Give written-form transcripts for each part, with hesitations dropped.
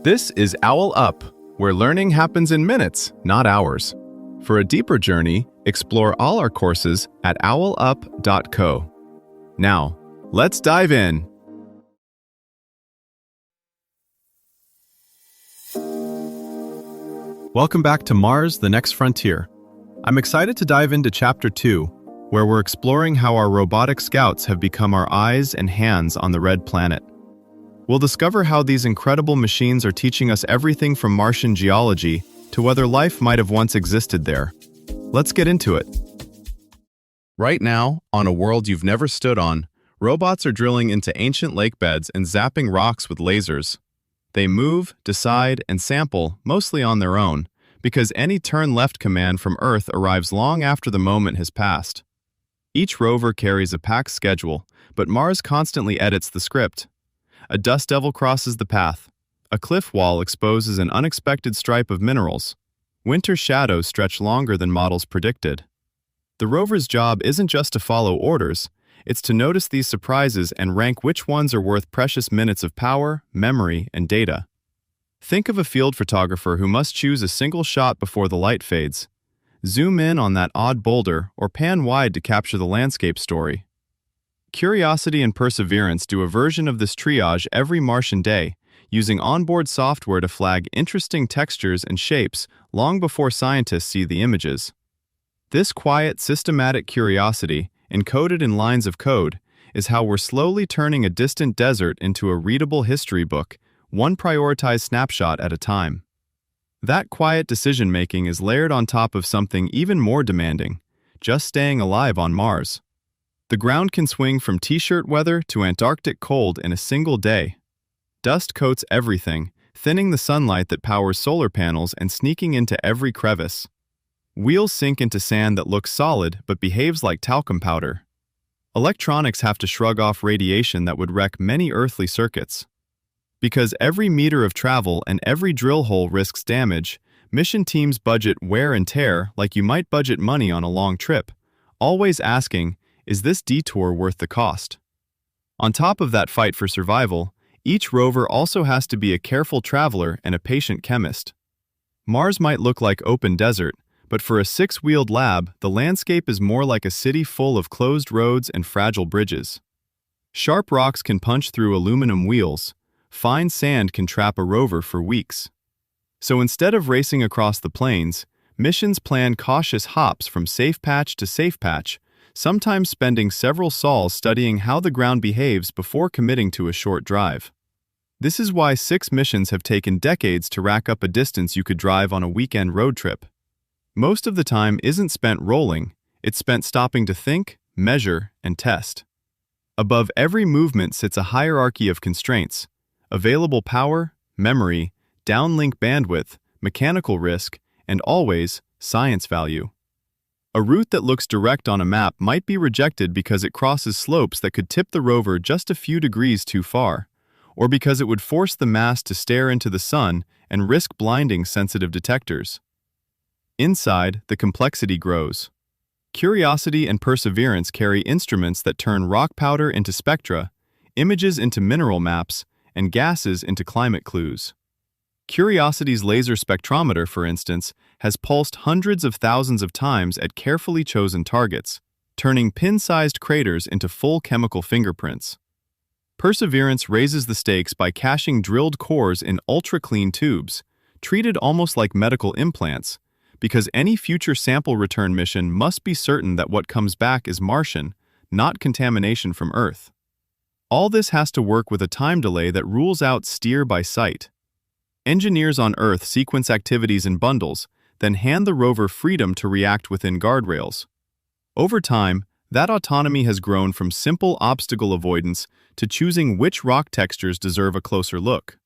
This is OwlUp, where learning happens in minutes, not hours. For a deeper journey, explore all our courses at owlup.co. Now, let's dive in. Welcome back to Mars, the Next Frontier. I'm excited to dive into Chapter 2, where we're exploring how our robotic scouts have become our eyes and hands on the Red Planet. We'll discover how these incredible machines are teaching us everything from Martian geology to whether life might have once existed there. Let's get into it. Right now, on a world you've never stood on, robots are drilling into ancient lake beds and zapping rocks with lasers. They move, decide, and sample, mostly on their own, because any turn left command from Earth arrives long after the moment has passed. Each rover carries a packed schedule, but Mars constantly edits the script. A dust devil crosses the path. A cliff wall exposes an unexpected stripe of minerals. Winter shadows stretch longer than models predicted. The rover's job isn't just to follow orders, it's to notice these surprises and rank which ones are worth precious minutes of power, memory, and data. Think of a field photographer who must choose a single shot before the light fades. Zoom in on that odd boulder or pan wide to capture the landscape story. Curiosity and Perseverance do a version of this triage every Martian day, using onboard software to flag interesting textures and shapes long before scientists see the images. This quiet, systematic curiosity, encoded in lines of code, is how we're slowly turning a distant desert into a readable history book, one prioritized snapshot at a time. That quiet decision-making is layered on top of something even more demanding, just staying alive on Mars. The ground can swing from t-shirt weather to Antarctic cold in a single day. Dust coats everything, thinning the sunlight that powers solar panels and sneaking into every crevice. Wheels sink into sand that looks solid but behaves like talcum powder. Electronics have to shrug off radiation that would wreck many earthly circuits. Because every meter of travel and every drill hole risks damage, mission teams budget wear and tear like you might budget money on a long trip, always asking, is this detour worth the cost? On top of that fight for survival, each rover also has to be a careful traveler and a patient chemist. Mars might look like open desert, but for a six-wheeled lab, the landscape is more like a city full of closed roads and fragile bridges. Sharp rocks can punch through aluminum wheels. Fine sand can trap a rover for weeks. So instead of racing across the plains, missions plan cautious hops from safe patch to safe patch, sometimes spending several sols studying how the ground behaves before committing to a short drive. This is why 6 missions have taken decades to rack up a distance you could drive on a weekend road trip. Most of the time isn't spent rolling, it's spent stopping to think, measure, and test. Above every movement sits a hierarchy of constraints: available power, memory, downlink bandwidth, mechanical risk, and always, science value. A route that looks direct on a map might be rejected because it crosses slopes that could tip the rover just a few degrees too far, or because it would force the mast to stare into the sun and risk blinding sensitive detectors. Inside, the complexity grows. Curiosity and Perseverance carry instruments that turn rock powder into spectra, images into mineral maps, and gases into climate clues. Curiosity's laser spectrometer, for instance, has pulsed hundreds of thousands of times at carefully chosen targets, turning pin-sized craters into full chemical fingerprints. Perseverance raises the stakes by caching drilled cores in ultra-clean tubes, treated almost like medical implants, because any future sample return mission must be certain that what comes back is Martian, not contamination from Earth. All this has to work with a time delay that rules out steer by sight. Engineers on Earth sequence activities in bundles, then hand the rover freedom to react within guardrails. Over time, that autonomy has grown from simple obstacle avoidance to choosing which rock textures deserve a closer look.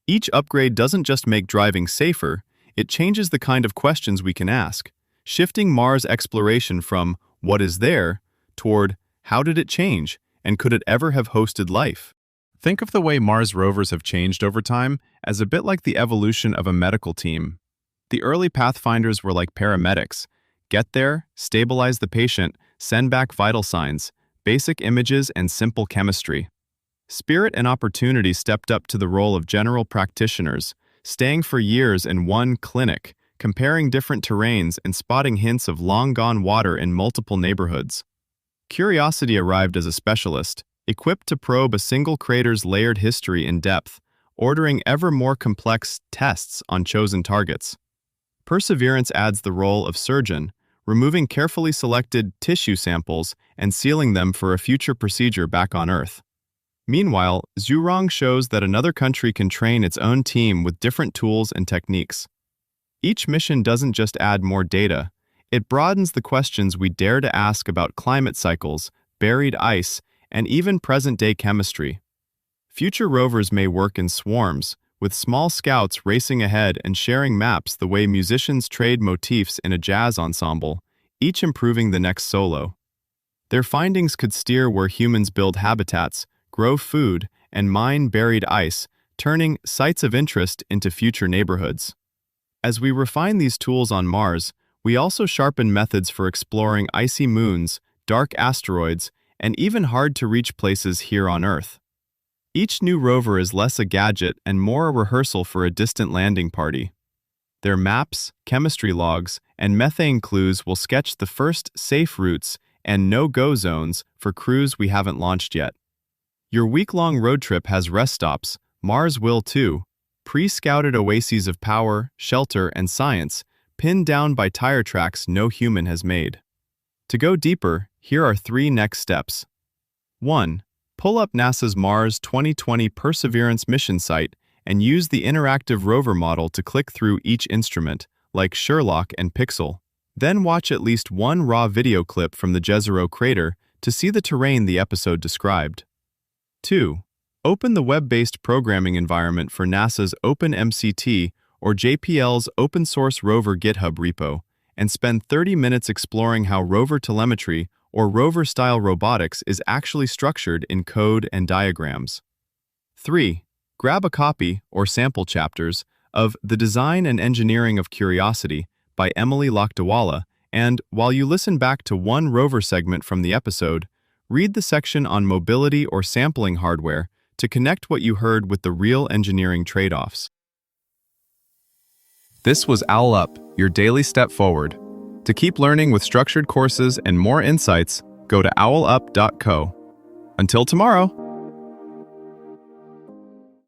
Each upgrade doesn't just make driving safer, it changes the kind of questions we can ask, shifting Mars exploration from "what is there" toward "how did it change, and could it ever have hosted life?" Think of the way Mars rovers have changed over time as a bit like the evolution of a medical team. The early pathfinders were like paramedics. Get there, stabilize the patient, send back vital signs, basic images, and simple chemistry. Spirit and Opportunity stepped up to the role of general practitioners, staying for years in one clinic, comparing different terrains and spotting hints of long-gone water in multiple neighborhoods. Curiosity arrived as a specialist, equipped to probe a single crater's layered history in depth, ordering ever more complex tests on chosen targets. Perseverance adds the role of surgeon, removing carefully selected tissue samples and sealing them for a future procedure back on Earth. Meanwhile, Zhurong shows that another country can train its own team with different tools and techniques. Each mission doesn't just add more data, it broadens the questions we dare to ask about climate cycles, buried ice, and even present-day chemistry. Future rovers may work in swarms, with small scouts racing ahead and sharing maps the way musicians trade motifs in a jazz ensemble, each improving the next solo. Their findings could steer where humans build habitats, grow food, and mine buried ice, turning sites of interest into future neighborhoods. As we refine these tools on Mars, we also sharpen methods for exploring icy moons, dark asteroids, and even hard-to-reach places here on Earth. Each new rover is less a gadget and more a rehearsal for a distant landing party. Their maps, chemistry logs, and methane clues will sketch the first safe routes and no-go zones for crews we haven't launched yet. Your week-long road trip has rest stops, Mars will too, pre-scouted oases of power, shelter, and science, pinned down by tire tracks no human has made. To go deeper, here are 3 next steps. 1. Pull up NASA's Mars 2020 Perseverance mission site and use the interactive rover model to click through each instrument, like Sherlock and Pixel. Then watch at least one raw video clip from the Jezero crater to see the terrain the episode described. 2. Open the web-based programming environment for NASA's OpenMCT or JPL's open-source rover GitHub repo, and spend 30 minutes exploring how rover telemetry or rover-style robotics is actually structured in code and diagrams. 3. Grab a copy, or sample chapters, of The Design and Engineering of Curiosity by Emily Lakdawala, and, while you listen back to one rover segment from the episode, read the section on mobility or sampling hardware to connect what you heard with the real engineering trade-offs. This was OwlUp, your daily step forward. To keep learning with structured courses and more insights, go to owlup.co. Until tomorrow!